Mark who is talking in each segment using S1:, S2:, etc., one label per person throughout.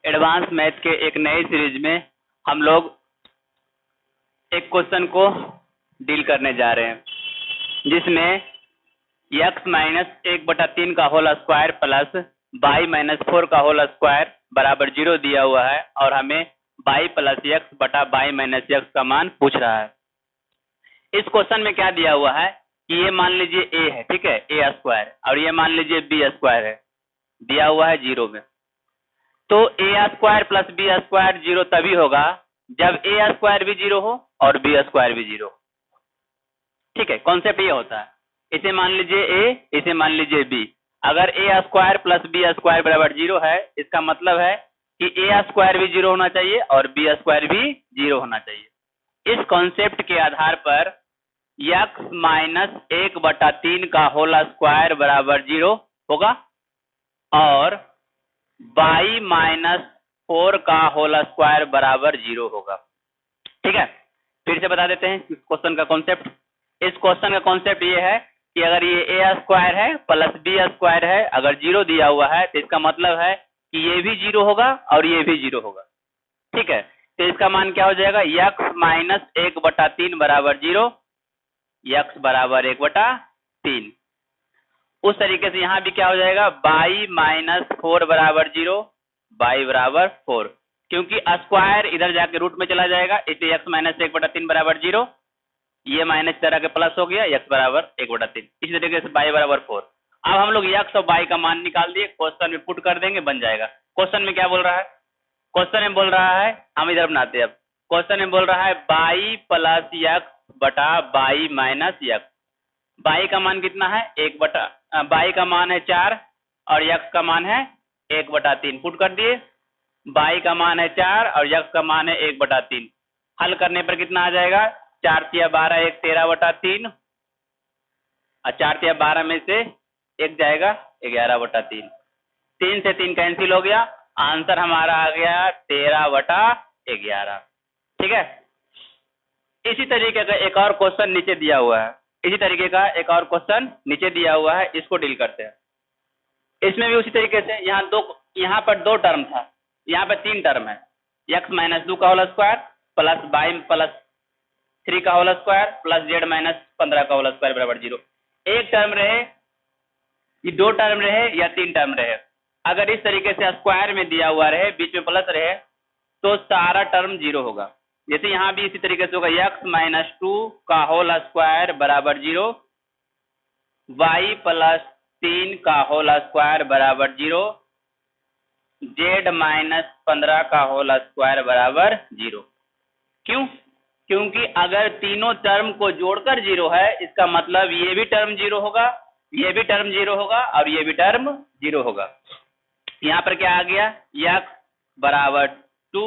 S1: Advance math के एक नए सीरीज में हम लोग एक क्वेश्चन को डील करने जा रहे हैं जिसमें x माइनस 1/3 का whole square plus y minus 4 का होल स्क्वायर बराबर 0 दिया हुआ है और हमें y प्लस x बटा y माइनस x का मान पूछ रहा है। इस क्वेश्चन में क्या दिया हुआ है कि ये मान लीजिए a है, ठीक है, a स्क्वायर, और ये मान लीजिए b स्क्वायर है, दिया हुआ है 0 में। तो a square plus b square 0 तभी होगा जब a स्क्वायर भी 0 हो और b स्क्वायर भी 0 हो। ठीक है, कॉन्सेप्ट ये होता है। इसे मान लीजिए a, इसे मान लीजिए b। अगर a square plus b square बराबर 0 है, इसका मतलब है कि a स्क्वायर भी 0 होना चाहिए और b स्क्वायर भी 0 होना चाहिए। इस कॉन्सेप्ट के आधार पर x माइनस 1/3 का होल स्क्वायर बराबर 0 होगा और y माइनस 4 का होल स्क्वायर बराबर 0 होगा। ठीक है, फिर से बता देते हैं इस क्वेश्चन का कॉन्सेप्ट। इस क्वेश्चन का कॉन्सेप्ट ये है कि अगर ये a स्क्वायर है प्लस b स्क्वायर है, अगर 0 दिया हुआ है तो इसका मतलब है कि ये भी 0 होगा और ये भी 0 होगा। ठीक है, तो इसका मान क्या हो जाएगा, x माइनस 1/3 बराबर 0, x बराबर 1/3। उस तरीके से यहाँ भी क्या हो जाएगा, y माइनस 4 बराबर 0, y बराबर 4, क्योंकि स्क्वायर इधर जाके रूट में चला जाएगा, इसलिए x माइनस 1/3 बराबर 0, ये माइनस तरह के प्लस हो गया, x बराबर 1/3। इसी तरीके से y बराबर 4। अब हम लोग x और y का मान निकाल दिए, क्वेश्चन में पुट कर देंगे, बन जाएगा। क्वेश्चन में क्या बोल रहा है, क्वेश्चन में बोल रहा है, हम इधर बनाते हैं। अब क्वेश्चन में बोल रहा है y प्लस x बटा y माइनस x। y का मान कितना है, y का मान है 4 और x का मान है 1/3। पुट कर दिए, y का मान है 4 और x का मान है 1/3। हल करने पर कितना आ जाएगा, 4 तिया 12, 1 13/3 और 4 तिया 12 में से 1 जाएगा 11/3। 3 से 3 कैंसिल हो गया, आंसर हमारा आ गया 13/11। ठीक है, इसी तरीके का एक और क्वेश्चन नीचे दिया हुआ है, इसी तरीके का एक और क्वेश्चन नीचे दिया हुआ है, इसको डील करते हैं। इसमें भी उसी तरीके से यहाँ पर 2 टर्म था, यहाँ पर 3 टर्म है। x माइनस 2 का whole square plus y plus 3 का whole square plus z minus 15 का होल स्क्वायर बराबर 0। एक टर्म रहे, ये 2 टर्म रहे या 3 टर्म रहे, अगर इस तरीके से स्क्वायर में दिया हुआ रहे, बीच में प्लस रहे, तो सारा टर्म 0 होगा। जैसे यहाँ भी इसी तरीके से होगा, x माइनस 2 का होल स्क्वायर बराबर 0, y प्लस 3 का होल स्क्वायर बराबर 0, z माइनस 15 का होल स्क्वायर बराबर 0। क्यों? क्योंकि अगर तीनों टर्म को जोड़कर 0 है, इसका मतलब ये भी टर्म 0 होगा, ये भी टर्म 0 होगा और ये भी टर्म 0 होगा। यहाँ पर क्या आ गया, x बराबर 2,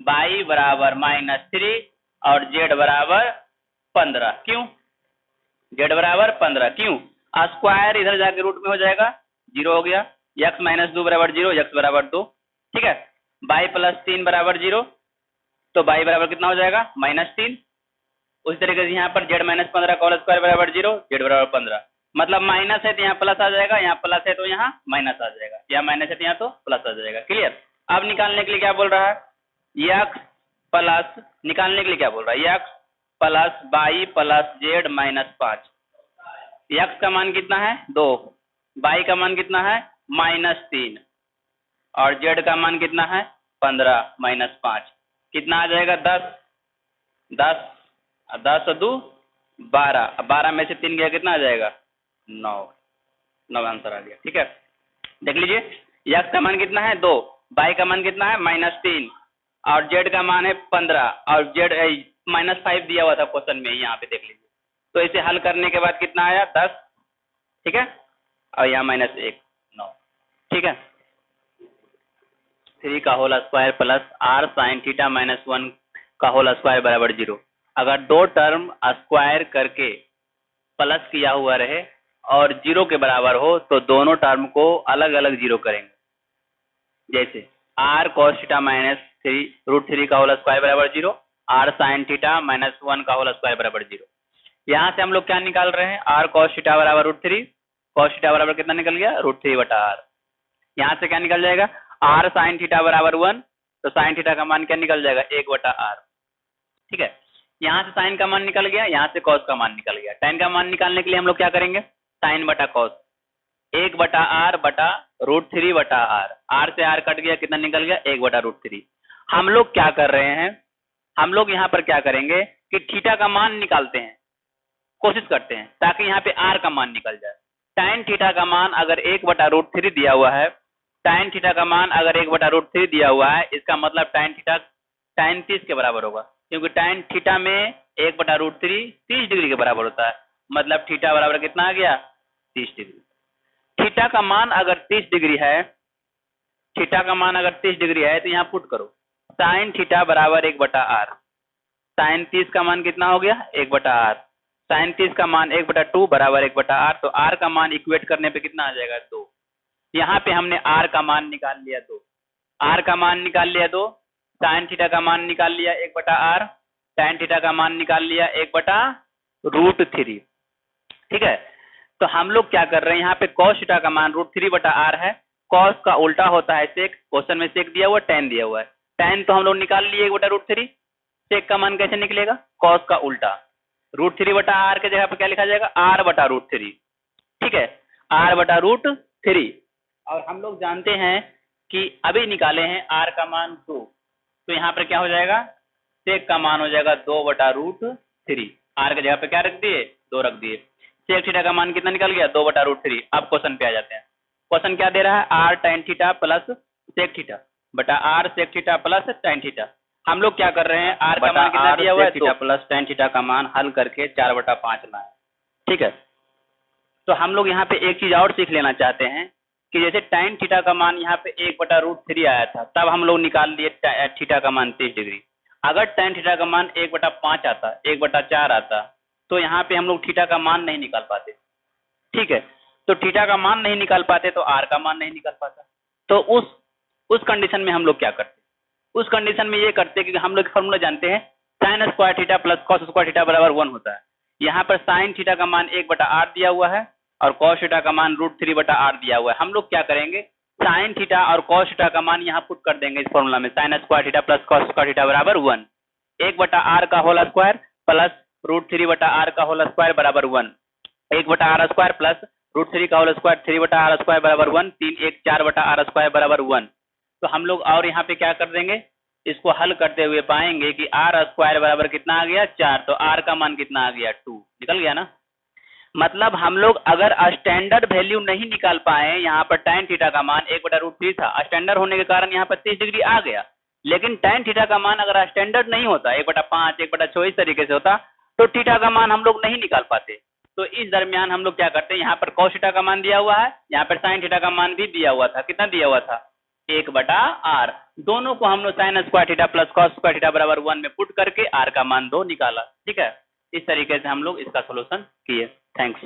S1: y बराबर -3 और z बराबर 15। क्यों z बराबर 15? क्यों? स्क्वायर इधर जाके रूट में हो जाएगा, 0 हो गया। x माइनस 2 बराबर 0, x बराबर 2। ठीक है, y प्लस 3 बराबर 0, तो y बराबर कितना हो जाएगा, -3। उसी तरीके से यहाँ पर z माइनस 15 का होल स्क्वायर बराबर 0, z बराबर 15। मतलब माइनस है तो यहाँ प्लस आ जाएगा, यहाँ प्लस है तो यहाँ माइनस आ जाएगा, यहाँ माइनस है तो यहाँ तो प्लस आ जाएगा। क्लियर? अब निकालने के लिए क्या बोल रहा है, x प्लस, निकालने के लिए क्या बोल रहा है, x plus y plus z minus 5। x का मान कितना है, 2, y का मान कितना है, -3 और z का मान कितना है, 15 माइनस 5, कितना आ जाएगा, 10। 10 2 12, 12 में से 3 गया, कितना आ जाएगा, 9 आंसर आ गया। ठीक है, देख लीजिए, x का मान कितना है, 2, y का मान कितना है, -3 और z का मान है 15 और z -5 दिया हुआ था क्वेश्चन में, यहाँ पे देख लीजिए। तो इसे हल करने के बाद कितना आया, 10। ठीक है, और यहाँ -1, 9। ठीक है, 3 का whole square plus r sine theta minus 1 का होल स्क्वायर बराबर 0। अगर 2 टर्म स्क्वायर करके प्लस किया हुआ रहे और 0 के बराबर हो तो दोनों टर्म को अलग अलग 0 करेंगे। जैसे r cos थीटा माइनस 3 का होल स्क्वायर बराबर 0, r साइन थीटा माइनस 1 का होल स्क्वायर बराबर 0। यहाँ से हम लोग क्या निकाल रहे हैं, r cos थीटा बराबर √3, cos थीटा बराबर कितना निकल गया, √3/r। यहाँ से क्या निकल जाएगा, आर साइन थीटा बराबर 1, तो साइन थीटा का मान क्या निकल जाएगा 1/r। ठीक है, यहाँ से साइन का मान निकल गया, यहाँ से कॉस का मान निकल गया। tan का मान निकालने के लिए हम लोग क्या करेंगे, साइन बटा कॉस 1/r बटा √3/r। r से r कट गया, कितना निकल गया 1/√3। हम लोग क्या कर रहे हैं, हम लोग यहाँ पर क्या करेंगे कि थीटा का मान निकालते हैं, कोशिश करते हैं ताकि यहाँ पे r का मान निकल जाए। tan थीटा का मान अगर 1/√3 दिया हुआ है, tan थीटा का मान अगर 1/√3 दिया हुआ है, इसका मतलब tan थीटा tan 30 के बराबर होगा, क्योंकि tan थीटा में 1/√3 30 डिग्री के बराबर होता है। मतलब थीटा बराबर कितना आ गया 30 डिग्री। थीटा का मान अगर 30 डिग्री है, थीटा का मान अगर 30 डिग्री है तो यहाँ पुट करो साइन थीटा बराबर 1/r। साइन 30 का मान कितना हो गया 1/r। साइन 30 का मान 1/2 बराबर 1/r। तो r का मान इक्वेट करने पे कितना आ जाएगा 2। यहाँ पे हमने r का मान निकाल लिया 2, r का मान निकाल लिया 2, साइन थीटा का मान निकाल लिया 1/r, tan थीटा का मान निकाल लिया 1/√3। ठीक है, तो हम लोग क्या कर रहे हैं, यहाँ पे cos थीटा का मान √3/r है। cos का उल्टा होता है sec, क्वेश्चन में sec दिया हुआ है, tan दिया हुआ है। tan तो हम लोग निकाल लिए 1/√3, sec का मान कैसे निकलेगा, cos का उल्टा √3/r के जगह पे क्या लिखा जाएगा r/√3। ठीक है, r/√3। और हम लोग जानते हैं कि अभी निकाले हैं r का मान 2, तो यहाँ पर क्या हो जाएगा sec का मान हो जाएगा 2/√3। r के जगह पे क्या रख दिए 2 रख दिए। sec थीटा का मान कितना निकल गया 2/√3। अब क्वेश्चन पे आ जाते हैं। क्वेश्चन क्या दे रहा है, r tan theta plus sec theta बटा r sec theta plus tan theta. हम लोग क्या कर रहे हैं, r का मान कितना दिया हुआ है थीटा प्लस tan थीटा का मान हल करके 4/5 लाए। ठीक है, तो हम लोग यहाँ पे एक चीज और सीख लेना चाहते हैं कि जैसे tan थीटा का मान यहाँ पे 1/√3 आया था, तब हम लोग निकाल लिए थीटा का मान 30 डिग्री। अगर tan थीटा का मान 1/5 आता, 1/4 आता, तो यहाँ पे हम लोग थीटा का मान नहीं निकाल पाते। ठीक है, तो थीटा का मान नहीं निकाल पाते तो r का मान नहीं निकाल पाता। तो उस कंडीशन में हम लोग क्या करते, उस कंडीशन में ये करते कि हम लोग फॉर्मूला जानते हैं sine square theta plus cos square theta बराबर 1 होता है। यहाँ पर साइन थीटा का मान 1/r दिया हुआ है और कॉस थीटा का मान √3/r दिया हुआ है। हम लोग क्या करेंगे, साइन थीटा और कॉस थीटा का मान यहाँ पुट कर देंगे इस फॉर्मूला में, sine square theta plus cos square theta बराबर 1, 1/r का होल स्क्वायर प्लस √3/r का होल स्क्वायर बराबर 1, 1/r स्क्वायर प्लस √3 का होल स्क्वायर 3/r स्क्वायर बराबर 1, 3 1 4/r स्क्वायर बराबर 1। तो हम लोग और यहाँ पे क्या कर देंगे, इसको हल करते हुए पाएंगे कि r स्क्वायर बराबर कितना आ गया 4, तो r का मान कितना आ गया 2, निकल गया ना। मतलब हम लोग अगर स्टैंडर्ड वैल्यू नहीं निकाल पाए, यहाँ पर tan थीटा का मान 1/√3 था, स्टैंडर्ड होने के कारण यहाँ पर 30 डिग्री आ गया, लेकिन tan थीटा का मान अगर स्टैंडर्ड नहीं होता 1/5 1/6 इस तरीके से होता, तो थीटा का मान हम लोग नहीं निकाल पाते। तो इस दरमियान हम लोग क्या करते हैं, यहाँ पर cos थीटा का मान दिया हुआ है, यहाँ पर sin थीटा का मान भी दिया हुआ था, कितना दिया हुआ था 1/r। दोनों को हम लोग sine square theta plus cos square theta बराबर 1 में पुट करके r का मान 2 निकाला। ठीक है, इस तरीके से हम लोग इसका सोल्यूशन किए। थैंक्स।